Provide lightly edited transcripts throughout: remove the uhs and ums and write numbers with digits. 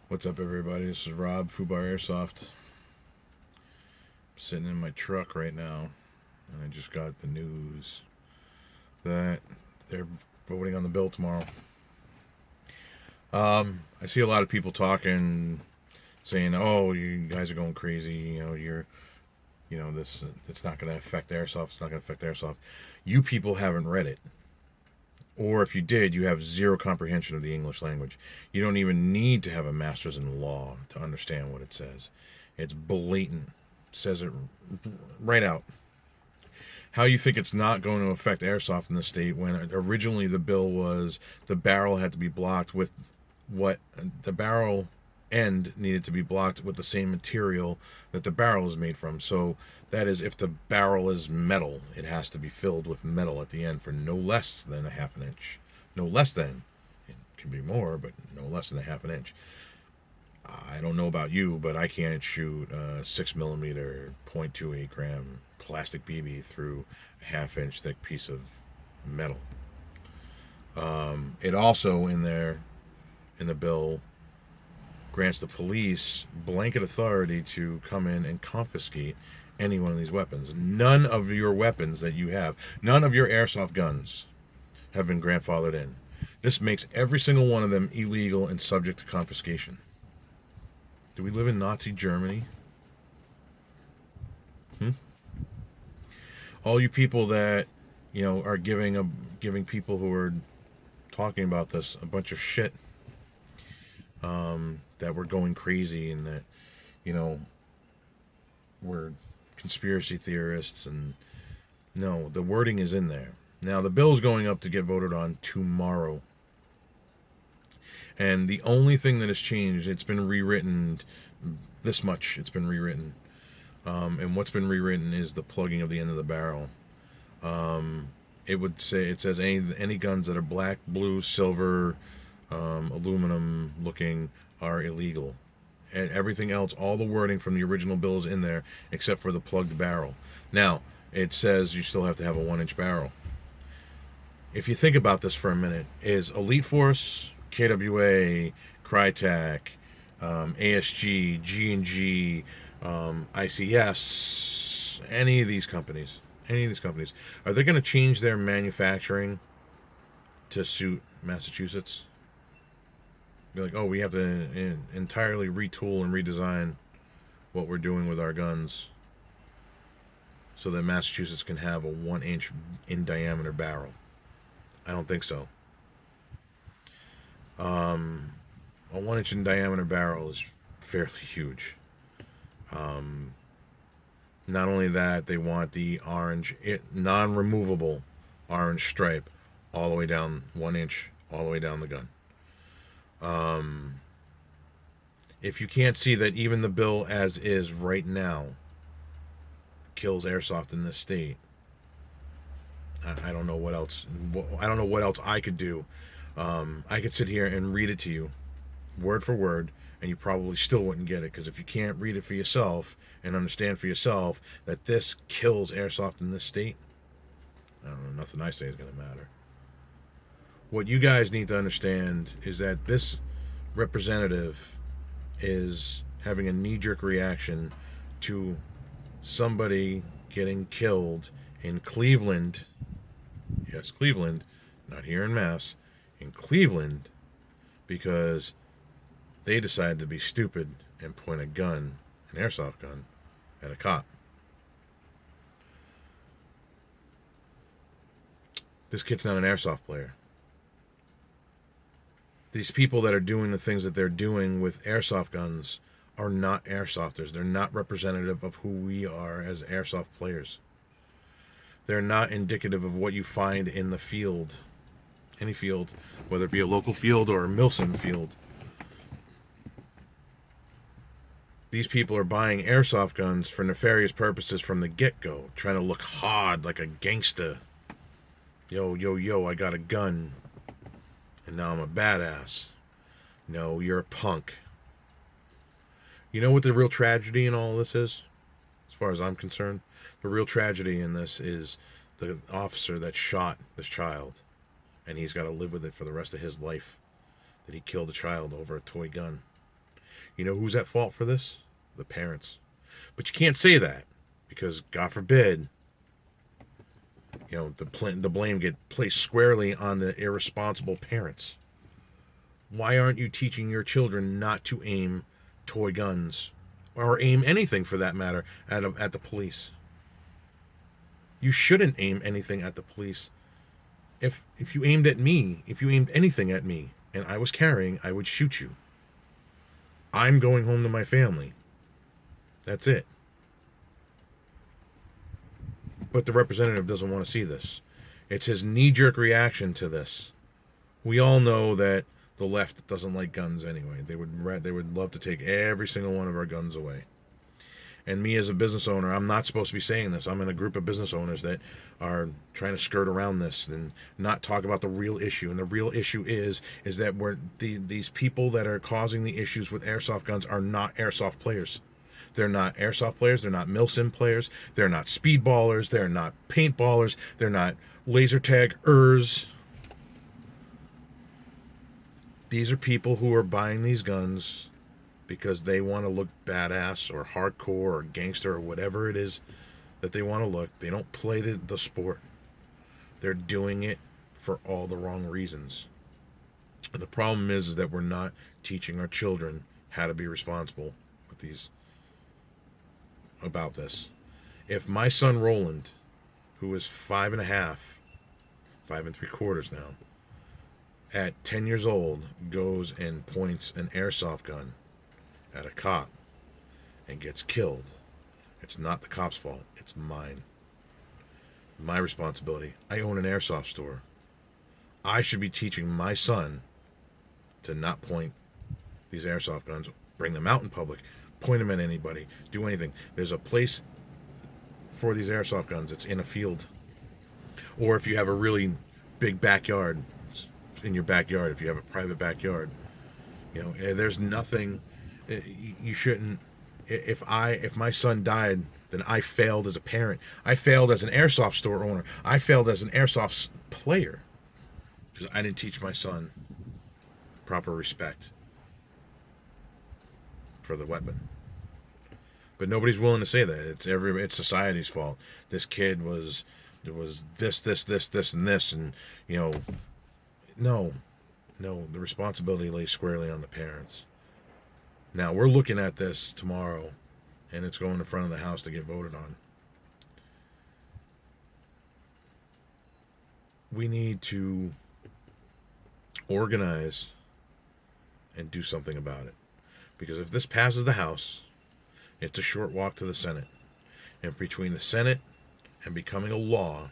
What's up, everybody? This is Rob, Fubar Airsoft. I'm sitting in my truck right now, and I just got the news that they're voting on the bill tomorrow. I see a lot of people talking, saying, "Oh, you guys are going crazy. This it's not going to affect airsoft. It's not going to affect airsoft." You people haven't read it, or if you did, you have zero comprehension of the English language. You don't even need to have a master's in law to understand what it says. It's blatant. It says it right out. How you think it's not going to affect airsoft in the state when originally the bill was the barrel had to be blocked with what the barrel end needed to be blocked with the same material that the barrel is made from. So that is, if the barrel is metal, it has to be filled with metal at the end for no less than a half an inch. No less than. It can be more, but no less than a half an inch. I don't know about you, but I can't shoot a 6mm, 0.28 gram plastic BB through a half-inch thick piece of metal. It also, in the bill, grants the police blanket authority to come in and confiscate any one of these weapons. None of your weapons that you have, none of your airsoft guns have been grandfathered in. This makes every single one of them illegal and subject to confiscation. Do we live in Nazi Germany? All you people that are giving people who are talking about this a bunch of shit, that we're going crazy and that we're conspiracy theorists, and no, the wording is in there. Now the bill is going up to get voted on tomorrow, and the only thing that has changed, it's been rewritten this much. It's been rewritten, and what's been rewritten is the plugging of the end of the barrel. It says any guns that are black, blue, silver, aluminum looking are illegal. And everything else, all the wording from the original bill is in there except for the plugged barrel. Now, it says you still have to have a 1-inch barrel. If you think about this for a minute, is Elite Force, KWA, Crytek, ASG, G&G, ICS, any of these companies, are they going to change their manufacturing to suit Massachusetts? Be like, oh, we have to entirely retool and redesign what we're doing with our guns so that Massachusetts can have a 1-inch in diameter barrel. I don't think so. A 1-inch in diameter barrel is fairly huge. Not only that, they want the orange, non-removable orange stripe all the way down 1 inch, all the way down the gun. If you can't see that even the bill as is right now kills airsoft in this state, I don't know what else. I don't know what else I could do. I could sit here and read it to you, word for word, and you probably still wouldn't get it, because if you can't read it for yourself and understand for yourself that this kills airsoft in this state, I don't know, nothing I say is going to matter. What you guys need to understand is that this representative is having a knee-jerk reaction to somebody getting killed in Cleveland. Yes, Cleveland, not here in Mass, in Cleveland, because they decided to be stupid and point a gun, an airsoft gun, at a cop. This kid's not an airsoft player. These people that are doing the things that they're doing with airsoft guns are not airsofters. They're not representative of who we are as airsoft players. They're not indicative of what you find in the field. Any field, whether it be a local field or a Milsim field. These people are buying airsoft guns for nefarious purposes from the get-go, trying to look hard like a gangster. Yo, I got a gun, and now I'm a badass. No, you're a punk. You know what the real tragedy in all this is? As far as I'm concerned, the real tragedy in this is the officer that shot this child, and he's got to live with it for the rest of his life, that he killed a child over a toy gun. You know who's at fault for this? The parents. But you can't say that because, God forbid, the blame get placed squarely on the irresponsible parents. Why aren't you teaching your children not to aim toy guns or aim anything for that matter at the police? You shouldn't aim anything at the police. If you aimed at me, if you aimed anything at me and I was carrying, I would shoot you. I'm going home to my family. That's it. But the representative doesn't want to see this. It's his knee-jerk reaction to this. We all know that the left doesn't like guns anyway. They would love to take every single one of our guns away. And me as a business owner, I'm not supposed to be saying this. I'm in a group of business owners that are trying to skirt around this and not talk about the real issue. And the real issue is that these people that are causing the issues with airsoft guns are not airsoft players. They're not airsoft players. They're not milsim players. They're not speedballers. They're not paintballers. They're not laser taggers. These are people who are buying these guns because they want to look badass or hardcore or gangster or whatever it is that they want to look. They don't play the sport. They're doing it for all the wrong reasons. And the problem is that we're not teaching our children how to be responsible about this. If my son Roland, who is 5.5, 5 3/4 now, at 10 years old goes and points an airsoft gun at a cop and gets killed, it's not the cop's fault. It's mine. My responsibility. I own an airsoft store. I should be teaching my son to not point these airsoft guns, bring them out in public, point them at anybody, do anything. There's a place for these airsoft guns. It's in a field. Or if you have a really big backyard, in your backyard, if you have a private backyard, there's nothing you shouldn't. If my son died, then I failed as a parent. I failed as an airsoft store owner. I failed as an airsoft player because I didn't teach my son proper respect for the weapon. But nobody's willing to say that. It's society's fault. This kid was this, and this, and no, the responsibility lays squarely on the parents. Now, we're looking at this tomorrow, and it's going in front of the House to get voted on. We need to organize and do something about it. Because if this passes the House, it's a short walk to the Senate. And between the Senate and becoming a law,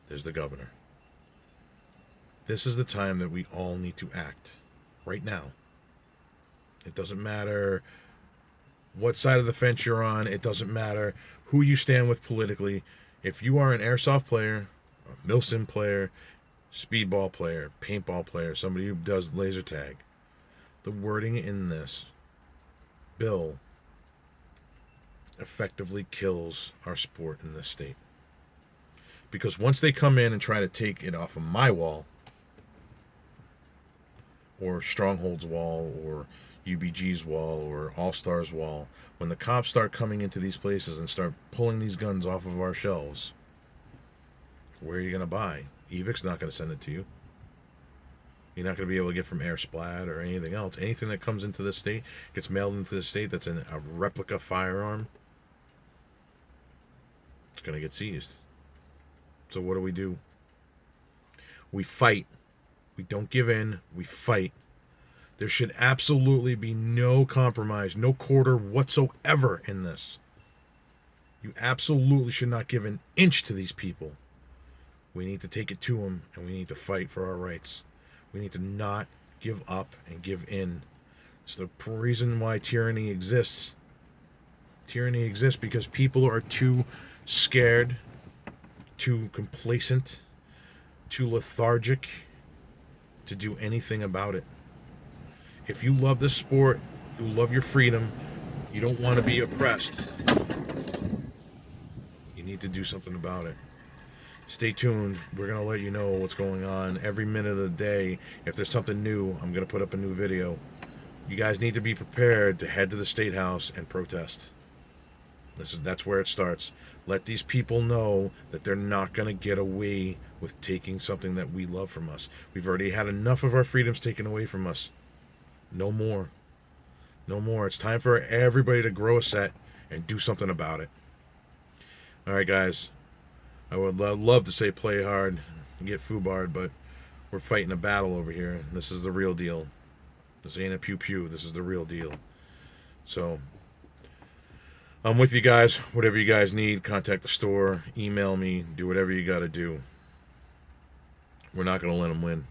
there's the governor. This is the time that we all need to act. Right now. It doesn't matter what side of the fence you're on. It doesn't matter who you stand with politically. If you are an airsoft player, a milsim player, speedball player, paintball player, somebody who does laser tag, the wording in this bill effectively kills our sport in this state. Because once they come in and try to take it off of my wall, or Stronghold's wall, or UBG's wall, or All Stars wall, when the cops start coming into these places and start pulling these guns off of our shelves, where are you going to buy? Evic's not going to send it to you. You're not going to be able to get from Air Splat or anything else. Anything that comes into this state, gets mailed into the state that's a replica firearm, it's going to get seized. So what do? We fight. We don't give in. We fight. There should absolutely be no compromise, no quarter whatsoever in this. You absolutely should not give an inch to these people. We need to take it to them, and we need to fight for our rights. We need to not give up and give in. It's the reason why tyranny exists. Tyranny exists because people are too scared, too complacent, too lethargic to do anything about it. If you love this sport, you love your freedom, you don't want to be oppressed, you need to do something about it. Stay tuned. We're going to let you know what's going on every minute of the day. If there's something new, I'm going to put up a new video. You guys need to be prepared to head to the State House and protest. That's where it starts. Let these people know that they're not going to get away with taking something that we love from us. We've already had enough of our freedoms taken away from us. No more. No more. It's time for everybody to grow a set and do something about it. All right, guys. I would love to say play hard and get foobarred, but we're fighting a battle over here. This is the real deal. This ain't a pew-pew. This is the real deal. So, I'm with you guys. Whatever you guys need, contact the store, email me, do whatever you got to do. We're not going to let them win.